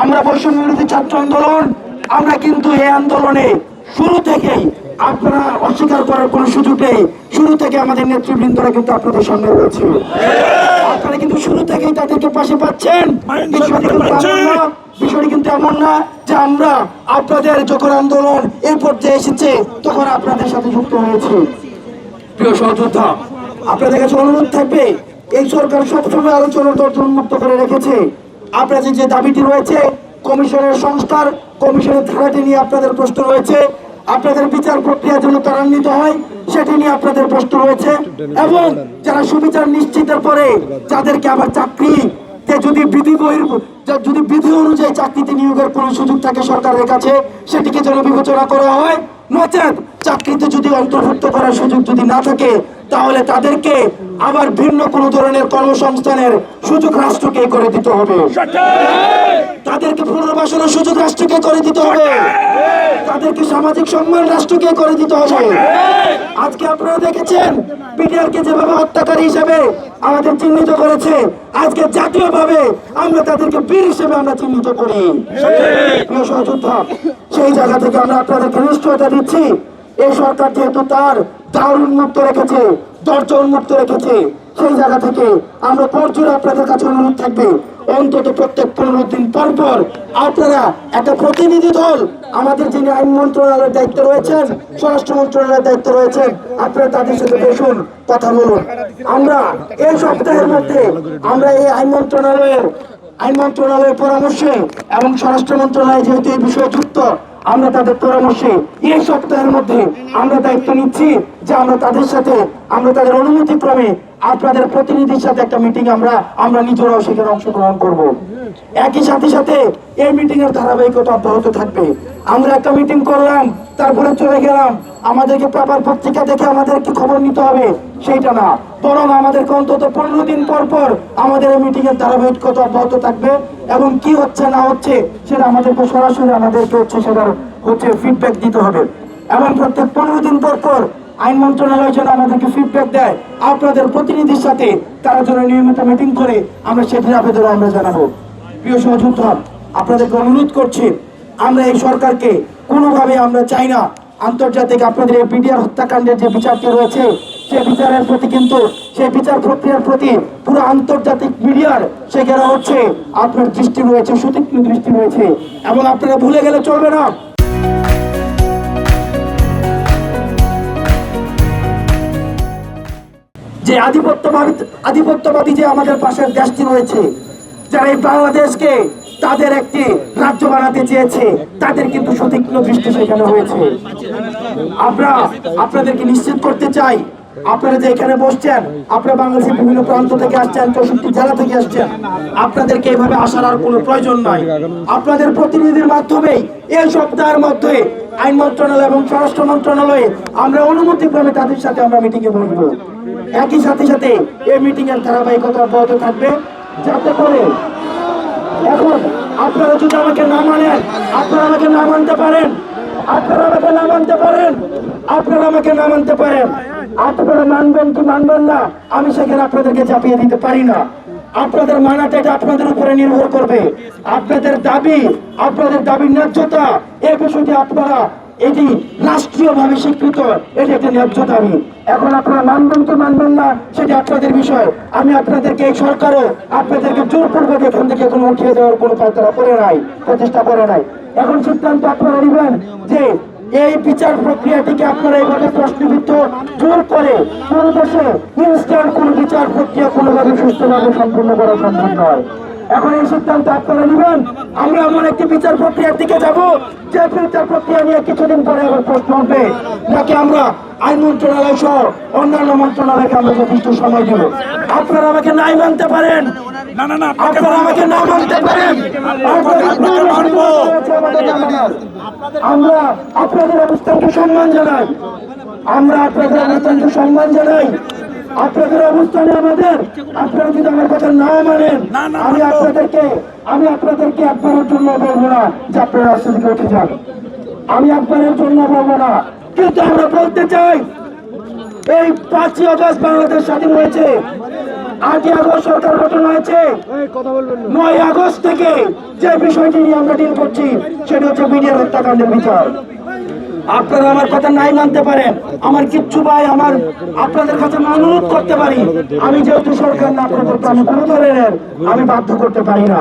আমরা বৈষম্য বিরোধী ছাত্র আন্দোলন, আমরা কিন্তু এই আন্দোলনে শুরু থেকেই, আপনারা অস্বীকার করার কোনো সুযোগ নেই, শুরু থেকে আমাদের নেতৃবৃন্দরা কিন্তু আপনাদের সামনে রয়েছে। আপনারা কিন্তু শুরু থেকেই তাদেরকে পাশে পাচ্ছেন। বিষয়টি কিন্তু এমন না যে আমরা আপনাদের যখন আন্দোলন এই পর্যায়ে এসেছে তখন আপনাদের সাথে যুক্ত হয়েছি। প্রিয় সহযোদ্ধা, আপনাদের কাছে অনুরোধ থাকবে, এই সরকার সবসময় আলোচনার দরজা উন্মুক্ত করে রেখেছে। আপনাদের যে দাবিটি রয়েছে কমিশনের সংস্কার, কমিশনের ধারাটি নিয়ে আপনাদের প্রশ্ন রয়েছে, আপনাদের বিচার প্রক্রিয়া যেন ত্বরান্বিত হয় সেটি নিয়ে আপনাদের প্রশ্ন রয়েছে, এবং যারা সুবিচার নিশ্চিতের পরে যাদেরকে আবার চাকরি যদি বিধি অনুযায়ী চাকরিতে নিয়োগের কোনো সুযোগ থাকে সরকারের কাছে সেটিকে যেন বিবেচনা করা হয়, নচেত চাকরিতে যদি অন্তর্ভুক্ত করার সুযোগ যদি না থাকে তাহলে তাদেরকে আবার ভিন্ন কোনো ধরনের কর্মসংস্থানের সুযোগ রাষ্ট্রকে করে দিতে হবে, তাদেরকে পুনর্বাসনের সুযোগ রাষ্ট্রকে করে দিতে হবে, তাদেরকে সামাজিক সম্মান রাষ্ট্রকে করে দিতে হবে। আজকে আপনারা দেখেছেন পিডিআরকে যেভাবে হত্যাকারী হিসেবে আমাদের চিহ্নিত করেছে, আজকে জাতীয়ভাবে আমরা তাদেরকে বীর হিসেবে আমরা চিহ্নিত করি। প্রিয় সহযোদ্ধা, সেই জায়গা থেকে আমরা আপনাদেরকে নিশ্চয়তা দিচ্ছি, এই সরকার যেহেতু তার দ্বার উন্মুক্ত রেখেছে, দরজা উন্মুক্ত রেখেছে, সেই জায়গা থেকে আমরা করজোড়ে আপনাদের কাছে অনুরোধ থাকবে, অন্তত প্রত্যেক 15 দিন পর পর আপনারা একটা প্রতিনিধি দল, আমাদের যিনি আইন মন্ত্রণালয়ের দায়িত্ব রয়েছেন, স্বরাষ্ট্র মন্ত্রণালয়ের দায়িত্ব রয়েছেন, আপনারা তাদের সাথে বসুন, কথা বলুন। আমরা এই সপ্তাহের মধ্যে আমরা এই আইন মন্ত্রণালয়ের পরামর্শে এবং স্বরাষ্ট্র মন্ত্রণালয় যেহেতু এই বিষয়ে যুক্ত, আমরা তাদের পরামর্শে এই সপ্তাহের মধ্যে আমরা দায়িত্ব নিচ্ছি যে আমরা তাদের অনুমতি ক্রমে আপনাদের প্রতিনিধির সাথে একটা মিটিং আমরা নিজেরাও সেখানে অংশগ্রহণ করব। একই সাথে এই মিটিং এর ধারাবাহিকতা অব্যাহত থাকবে। আমরা একটা মিটিং করলাম, তারপরে চলে গেলাম, আমাদেরকে পেপার পত্রিকা দেখে আমাদেরকে খবর নিতে হবে সেইটা না, বরং আমাদেরকে অন্তত 15 দিন পর পর আমাদের এই মিটিং এর ধারাবাহিকতা অব্যাহত থাকবে, এবং কি হচ্ছে না হচ্ছে সেটা আমাদেরকে সরাসরি সেটার ফিডব্যাক দিতে হবে। এবং প্রত্যেক 15 দিন পর পর আইন মন্ত্রণালয় যেন আমাদেরকে ফিডব্যাক দেয়, আপনাদের প্রতিনিধির সাথে তারা যেন নিয়মিত মিটিং করে আমরা সেটির আবেদন আমরা জানাবো। প্রিয় সহযোদ্ধা, আপনাদেরকে অনুরোধ করছি, আমরা এই সরকারকে কোনোভাবে আমরা চাই না আন্তর্জাতিক আপনাদের এই পিডিআর হত্যাকাণ্ডের যে বিচারটি রয়েছে সেই বিচারের প্রতি কিন্তু সেই বিচার প্রক্রিয়ার প্রতি পুরো আন্তর্জাতিক মিডিয়ার সেখানে আপনার দৃষ্টি রয়েছে, সুতীক্ষ্ণ দৃষ্টি রয়েছে, এবং আপনারা ভুলে গেলে চলবে না যে আধিপত্যবাদী যে আমাদের পাশের দেশটি রয়েছে, যারা এই বাংলাদেশকে তাদের একটি রাজ্য বানাতে চেয়েছে, তাদের কিন্তু সুতীক্ষ্ণ দৃষ্টি সেখানে হয়েছে। আমরা আপনাদেরকে নিশ্চিত করতে চাই, আপনারা যে এখানে বসছেন, আপনারা বাংলাদেশের বিভিন্ন প্রান্ত থেকে আসছেন, 64 জেলা থেকে আসছেন, আপনাদেরকে এইভাবে আসার আর কোনো প্রয়োজন নাই। আপনাদের প্রতিনিধির মাধ্যমে এই সপ্তাহের মধ্যে আইন মন্ত্রণালয় এবং স্বরাষ্ট্র মন্ত্রণালয়ে আমরা অনুমতি ক্রমে তাদের সাথে আমরা মিটিংয়ে বসবো। একই সাথে এই মিটিং এর ধারাবাহিকতা অব্যাহত থাকবে, যাতে করে এখন আপনারা যদি আমাকে না মানেন, আপনারা আমাকে না মানতে পারেন, আপনারা মানবেন কি মানবেন না আমি সেখানে আপনাদেরকে চাপিয়ে দিতে পারি না। আপনাদের মানাটা এটা আপনাদের উপরে নির্ভর করবে। আপনাদের দাবির ন্যায্যতা, এই বিষয়টি আপনারা এটি রাষ্ট্রীয়ভাবে স্বীকৃত, এটি একটা ন্যায্য দাবি। এখন আপনারা মানবেন কি মানবেন না সেটি আপনাদের বিষয়। আমি আপনাদেরকে এই সরকারও আপনাদেরকে জোরপূর্বক এখান থেকে কোনো উঠিয়ে দেওয়ার কোনো প্রচেষ্টা করে নাই। এখন সিদ্ধান্ত আপনারা নেবেন যে এই বিচার প্রক্রিয়াটিকে আপনারা এইভাবে প্রশ্নবিদ্ধ জোর করে কোনো দেশে ইনস্ট্যান্ট কোনো বিচার প্রক্রিয়া কোনোভাবে সুস্থভাবে সম্পূর্ণ করা সম্ভব নয়। এখন এই সিদ্ধান্ত আপনারা নেবেন, আমরা এমন একটি বিচার প্রক্রিয়ার দিকে যাব যে বিচার প্রক্রিয়া নিয়ে কিছুদিন পরে আবার প্রশ্ন উঠবে, নাকি আমরা আইন মন্ত্রণালয় সহ অন্যান্য মন্ত্রণালয়কে আমরা যথেষ্ট সময় দেব। আপনারা আমাকে নাই মানতে পারেন, আপনারা আমাকে না মানতে পারেন, আমরা আপনাদের অবস্থানকে সম্মান জানাই, আপনাদের অবস্থানে আমাদের। আপনারা যদি আমার কথা না মানেন, আমি আপনাদেরকে একবারের জন্য বলবো না যে আপনারা রাস্তা থেকে উঠে যান, আমি একবারের জন্য বলবো না। কিন্তু আমরা বলতে চাই, এই 5ই আগস্ট বাংলাদেশ স্বাধীন হয়েছে, 8ই আগস্ট সরকার গঠন হয়েছে, 9 আগস্ট থেকে যে বিষয়টি নিয়ে আমরা ডিল করছি সেটা হচ্ছে বিডিআর হত্যাকাণ্ডের বিচার। আপনারা আমার কথা নাই মানতে পারেন, আমার কিচ্ছু ভাই, আমার আপনাদের কাছে আমি অনুরোধ করতে পারি, আমি যেহেতু সরকার না আপনাদেরকে আমি কোনো ধরনের আমি বাধ্য করতে পারি না।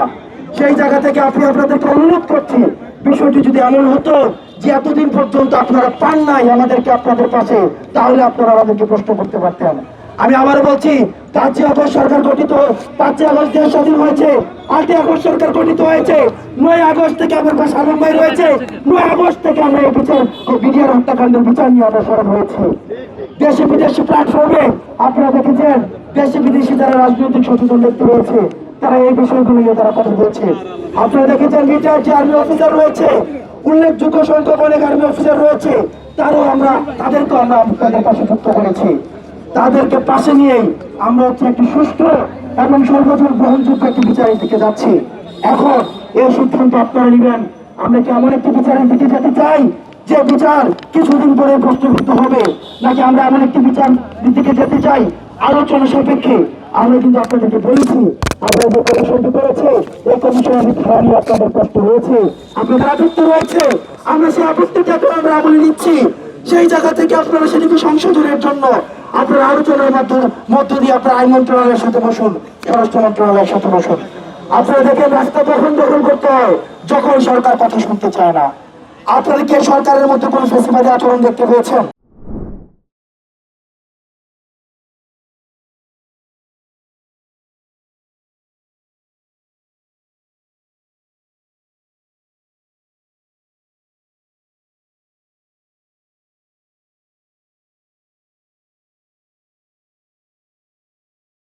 সেই জায়গা থেকে আপনি আপনাদেরকে অনুরোধ করছি, বিষয়টি যদি এমন হতো যে এতদিন পর্যন্ত আপনারা পান নাই আমাদেরকে আপনাদের পাশে, তাহলে আপনারা আমাদেরকে প্রশ্ন করতে পারতেন। আমি আবার বলছি, 5ই আগস্ট সরকার গঠিত, 5ই আগস্ট দেশ স্বাধীন হয়েছে, 8ই আগস্ট সরকার গঠিত হয়েছে, 9 আগস্ট থেকে আমার পাশে আলম ভাই রয়েছে, 9 আগস্ট থেকে আমরা এই বিচার বিডিআর হত্যাকাণ্ডের বিচার নিয়ে আমরা সরব হয়েছি। দেশে বিদেশি প্ল্যাটফর্মে আপনারা দেখেছেন, দেশে বিদেশি যারা রাজনৈতিক সচেতন ব্যক্তি রয়েছে তারা এই বিষয়গুলো নিয়ে তারা কথা বলছে। আপনারা দেখেছেন রিটায়ার্ড যে আর্মি অফিসার রয়েছে, উল্লেখযোগ্য সংখ্যক অনেক আর্মি অফিসার রয়েছে, তাদেরকেও আমরা আপনাদের পাশে যুক্ত করেছি। তাদেরকে পাশে নিয়ে আমরা হচ্ছে একটি সুষ্ঠু এবং সর্বজন গ্রহণযোগ্য একটি বিচারের দিকে যাচ্ছি। এখন এই সিদ্ধান্ত আপনারা নেবেন, আমরা কি এমন একটি বিচারের দিকে যেতে চাই যে বিচার কিছুদিন পরে প্রশ্নবিদ্ধ হবে, নাকি আমরা এমন একটি বিচার দিকে যেতে চাই আলোচনা সাপেক্ষে? আমরা কিন্তু আপনাদেরকে বলেছি, আমরা যে কমিশনটি করেছে এই কমিশনের ধারা নিয়ে আপনাদের প্রশ্ন রয়েছে, আপনাদের আপত্তি রয়েছে, আমরা সেই আপত্তিটাকে আমরা আমলে নিচ্ছি। সেই জায়গা থেকে আপনারা সেটিকে সংশোধনের জন্য আপনারা আলোচনার মধ্য দিয়ে আপনারা আইন মন্ত্রণালয়ের সাথে বসুন, স্বরাষ্ট্র মন্ত্রণালয়ের সাথে বসুন। আপনারা দেখেন রাস্তা কখন দখল করতে হয়, যখন সরকার কথা শুনতে চায় না। আপনারা কি সরকারের মধ্যে কোনো ফেসিবাদী আচরণ দেখতে পেয়েছেন?